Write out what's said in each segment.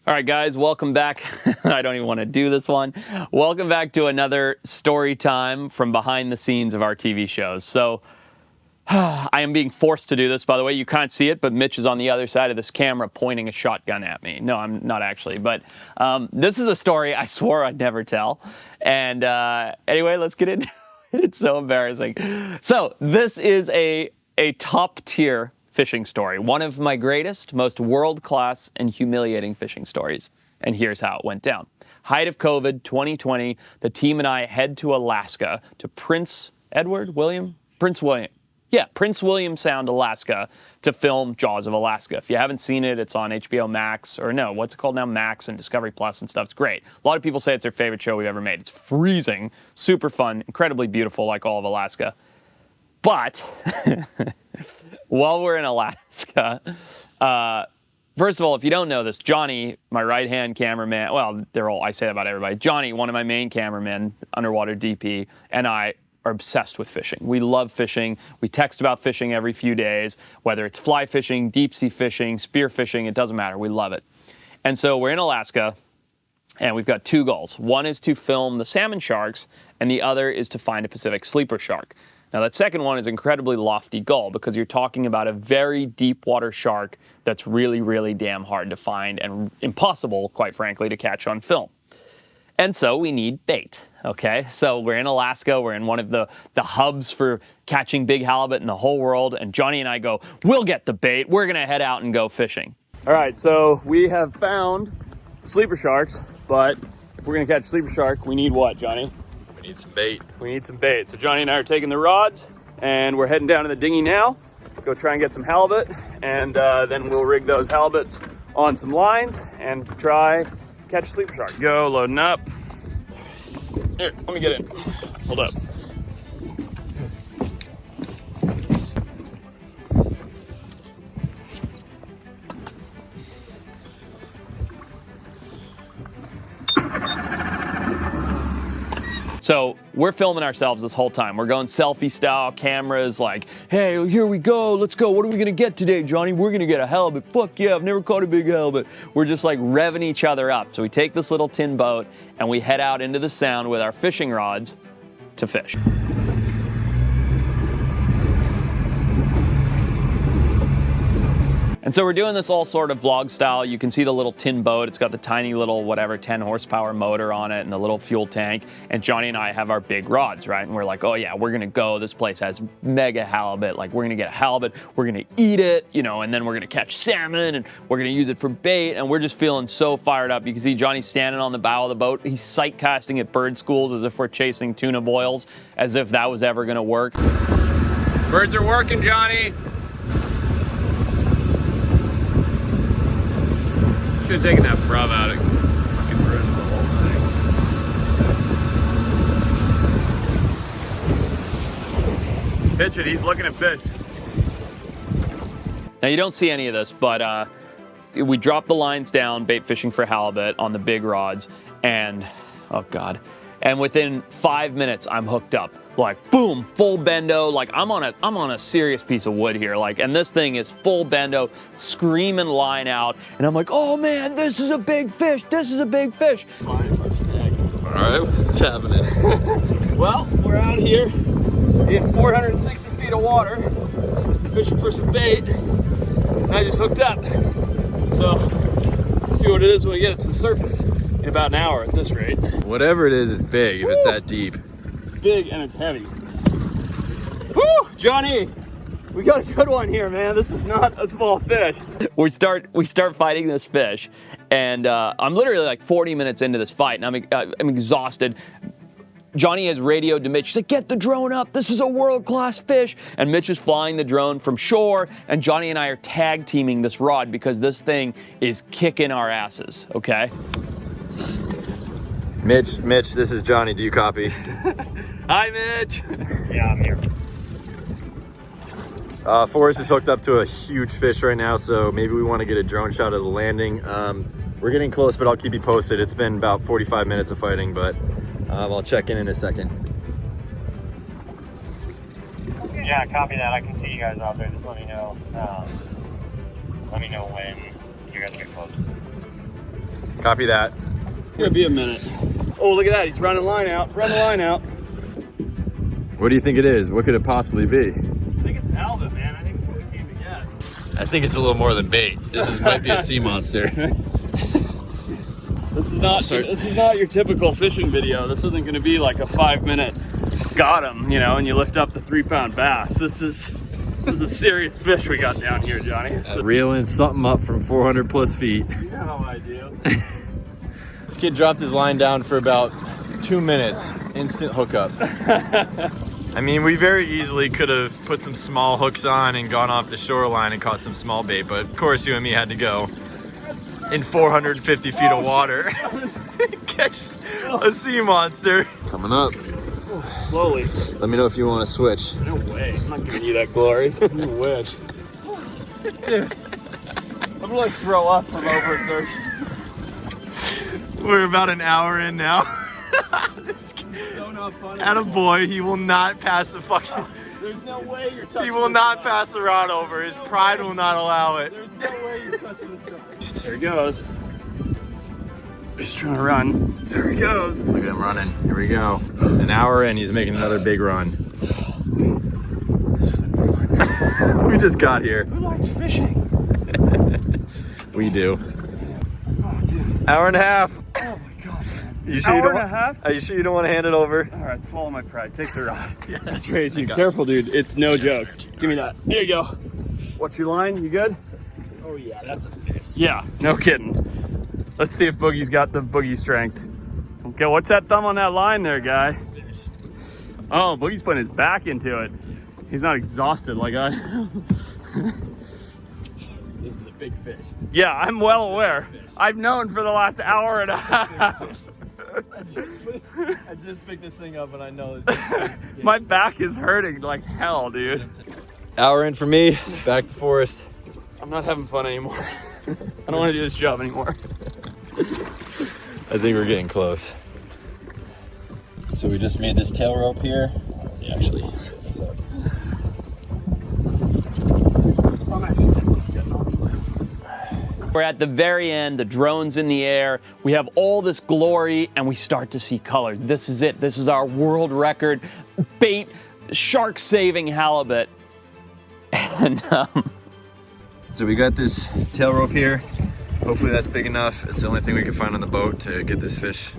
All right, guys, welcome back. I don't even want to do this one. Welcome back to another story time from behind the scenes of our TV shows. So I am being forced to do this, by the way. You can't see it, but Mitch is on the other side of this camera pointing a shotgun at me. No, I'm not actually. But this is a story I swore I'd never tell. And anyway, let's get into it. It's so embarrassing. So this is a top tier fishing story. One of my greatest, most world-class and humiliating fishing stories. And here's how it went down. Height of COVID 2020, the team and I head to Alaska to Prince William Sound, Alaska, to film Jaws of Alaska. If you haven't seen it, it's on HBO Max, or no, what's it called now? Max and Discovery Plus and stuff. It's great. A lot of people say it's their favorite show we've ever made. It's freezing, super fun, incredibly beautiful, like all of Alaska. But while we're in Alaska, first of all, if you don't know this, Johnny, my right-hand cameraman, well, I say that about everybody. Johnny, one of my main cameramen, underwater DP, and I are obsessed with fishing. We love fishing. We text about fishing every few days, whether it's fly fishing, deep sea fishing, spear fishing, it doesn't matter. We love it. And so we're in Alaska, and we've got two goals. One is to film the salmon sharks, and the other is to find a Pacific sleeper shark. Now, that second one is an incredibly lofty goal because you're talking about a very deep water shark that's really, really damn hard to find and impossible, quite frankly, to catch on film. And so we need bait, okay? So we're in Alaska. We're in one of the hubs for catching big halibut in the whole world. And Johnny and I go, we'll get the bait. We're going to head out and go fishing. All right, so we have found sleeper sharks, but if we're going to catch a sleeper shark, we need what, Johnny? We need some bait. We need some bait. So Johnny and I are taking the rods, and we're heading down to the dinghy now. Go try and get some halibut, and then we'll rig those halibuts on some lines and try catch a sleeper shark. Go, loading up. Here, let me get in. Hold up. So we're filming ourselves this whole time. We're going selfie style, cameras like, hey, here we go, let's go. What are we gonna get today, Johnny? We're gonna get a halibut. Fuck yeah, I've never caught a big halibut. We're just like revving each other up. So we take this little tin boat and we head out into the sound with our fishing rods to fish. And so we're doing this all sort of vlog style. You can see the little tin boat. It's got the tiny little, whatever, 10 horsepower motor on it and the little fuel tank. And Johnny and I have our big rods, right? And we're like, oh yeah, we're gonna go. This place has mega halibut. Like, we're gonna get a halibut, we're gonna eat it, you know, and then we're gonna catch salmon and we're gonna use it for bait. And we're just feeling so fired up. You can see Johnny standing on the bow of the boat. He's sight casting at bird schools as if we're chasing tuna boils, as if that was ever gonna work. Birds are working, Johnny. Should have taken that frub out. It fucking ruined the whole thing. Pitch it, he's looking at fish. Now you don't see any of this, but we dropped the lines down, bait fishing for halibut on the big rods, and oh God. And within 5 minutes, I'm hooked up. Like, boom, full bendo. Like, I'm on a serious piece of wood here. Like, and this thing is full bendo, screaming line out. And I'm like, oh man, this is a big fish. This is a big fish. Fine, let's snag. All right, what's happening? Well, we're out here in 460 feet of water, fishing for some bait. And I just hooked up. So, let's see what it is when we get it to the surface in about an hour at this rate. Whatever it is, it's big if it's that deep. Big and it's heavy. Woo, Johnny, we got a good one here, man. This is not a small fish. We start fighting this fish, and I'm literally like 40 minutes into this fight, and I'm exhausted. Johnny has radioed to Mitch. He's like, get the drone up. This is a world-class fish. And Mitch is flying the drone from shore, and Johnny and I are tag teaming this rod because this thing is kicking our asses, okay? Mitch, this is Johnny. Do you copy? Hi, Mitch. Yeah, I'm here. Forrest is hooked up to a huge fish right now, so maybe we want to get a drone shot of the landing. We're getting close, but I'll keep you posted. It's been about 45 minutes of fighting, but I'll check in a second. Yeah, copy that. I can see you guys out there. Just let me know. Let me know when you guys get close. Copy that. It's gonna be a minute. Oh, look at that. He's running line out. Running line out. What do you think it is? What could it possibly be? I think it's halibut, man. I think it's what we came to get. I think it's a little more than bait. Might be a sea monster. This is not your typical fishing video. This isn't gonna be like a 5-minute got him, you know, and you lift up the 3-pound bass. This is a serious fish we got down here, Johnny. Reeling something up from 400 plus feet. You know how I do. This kid dropped his line down for about 2 minutes. Instant hookup. I mean, we very easily could have put some small hooks on and gone off the shoreline and caught some small bait, but of course you and me had to go in 450 feet of water. Catch a sea monster. Coming up. Slowly. Let me know if you want to switch. No way. I'm not giving you that glory. You wish. Dude, I'm gonna like throw up from overexertion. We're about an hour in now. So not funny. Attaboy, he will not pass the fucking... There's no way you're touching He will not pass the rod over. His pride will not allow it. There's no way you're touching this stuff. There he goes. He's trying to run. There he goes. Look at him running. Here we go. An hour in, he's making another big run. This isn't fun. We just got here. Who likes fishing? We do. Oh, dude. Hour and a half. Oh my gosh, man. You sure Hour and a half? Are you sure you don't want to hand it over? All right, swallow my pride. Take the rod. Yes. That's crazy. Careful, dude. It's no joke. Give me that. There you go. What's your line? You good? Oh yeah, that's a fish. Yeah, no kidding. Let's see if Boogie's got the boogie strength. Okay, what's that thumb on that line there, guy? Oh, Boogie's putting his back into it. He's not exhausted like I am. This is a big fish. Yeah, I'm well aware. I've known for the last hour and a half. I just picked this thing up and I know this is My back is hurting like hell, dude. Hour in for me, back to Forrest. I'm not having fun anymore. I don't want to do this job anymore. I think we're getting close. So we just made this tail rope here. Yeah, actually. We're at the very end, the drone's in the air, we have all this glory, and we start to see color. This is it. This is our world record bait shark-saving halibut. And So we got this tail rope here. Hopefully that's big enough. It's the only thing we can find on the boat to get this fish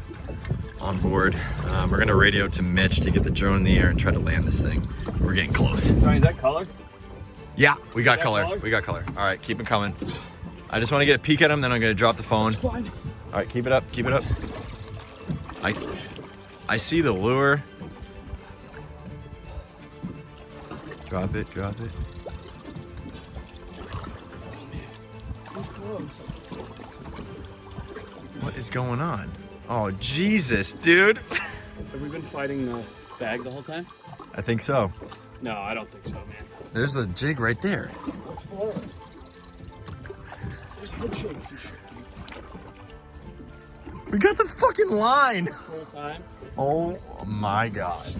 on board. We're gonna radio to Mitch to get the drone in the air and try to land this thing. We're getting close. Johnny, is that color? Yeah, we got color. color? We got color. All right, keep it coming. I just want to get a peek at him, then I'm gonna drop the phone. It's fine. All right, keep it up, keep it up. I see the lure. Drop it, drop it. What is going on? Oh, Jesus, dude. Have we been fighting the bag the whole time? I think so. No, I don't think so, man. There's the jig right there. What's below it? There's head shakes and shit, dude. We got the fucking line. The whole time. Oh my God.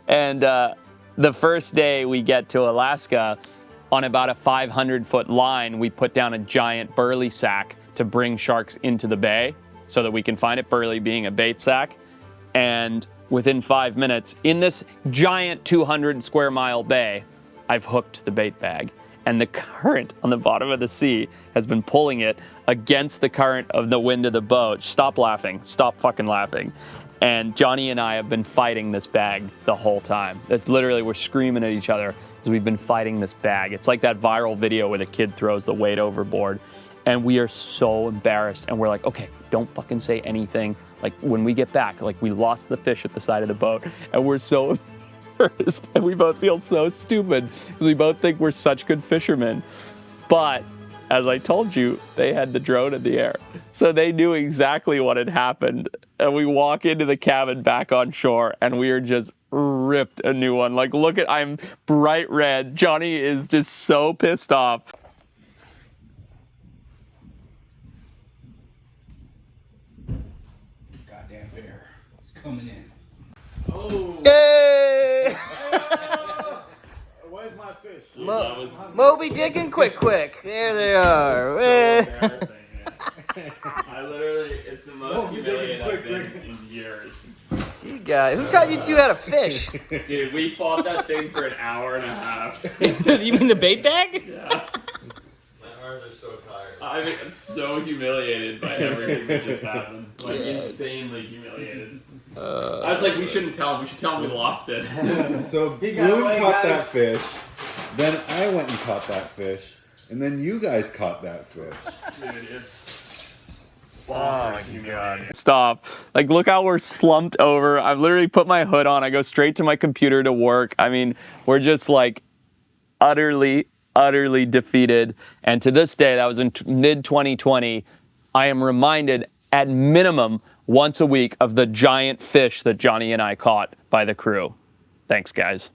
and the first day we get to Alaska, on about a 500-foot line, we put down a giant burley sack to bring sharks into the bay so that we can find it, burley being a bait sack. And within 5 minutes, in this giant 200 square mile bay, I've hooked the bait bag. And the current on the bottom of the sea has been pulling it against the current of the wind of the boat. Stop laughing. Stop fucking laughing. And Johnny and I have been fighting this bag the whole time. It's literally, we're screaming at each other because we've been fighting this bag. It's like that viral video where the kid throws the weight overboard. And we are so embarrassed. And we're like, okay, don't fucking say anything. Like when we get back, like we lost the fish at the side of the boat. And we're so embarrassed. And we both feel so stupid because we both think we're such good fishermen. But as I told you, they had the drone in the air. So they knew exactly what had happened. And we walk into the cabin back on shore and we are just ripped a new one. Like, look at, I'm bright red. Johnny is just so pissed off. Goddamn bear. It's coming in. Oh! Yay! Where's my fish? Moby Dick and Quick. There they are. guy. Who taught you two how to fish? Dude, we fought that thing for an hour and a half. You mean the bait bag? Yeah. My arms are so tired. I mean, I'm so humiliated by everything that just happened. Like, insanely humiliated. I was like, we shouldn't tell him. We should tell him we lost it. So Bloom caught that fish, then I went and caught that fish, and then you guys caught that fish. Dude, it's... Oh my god. Stop. Like, look how we're slumped over. I've literally put my hood on. I go straight to my computer to work. I mean, we're just like utterly defeated. And to this day, that was in mid-2020, I am reminded at minimum once a week of the giant fish that Johnny and I caught by the crew. Thanks, guys.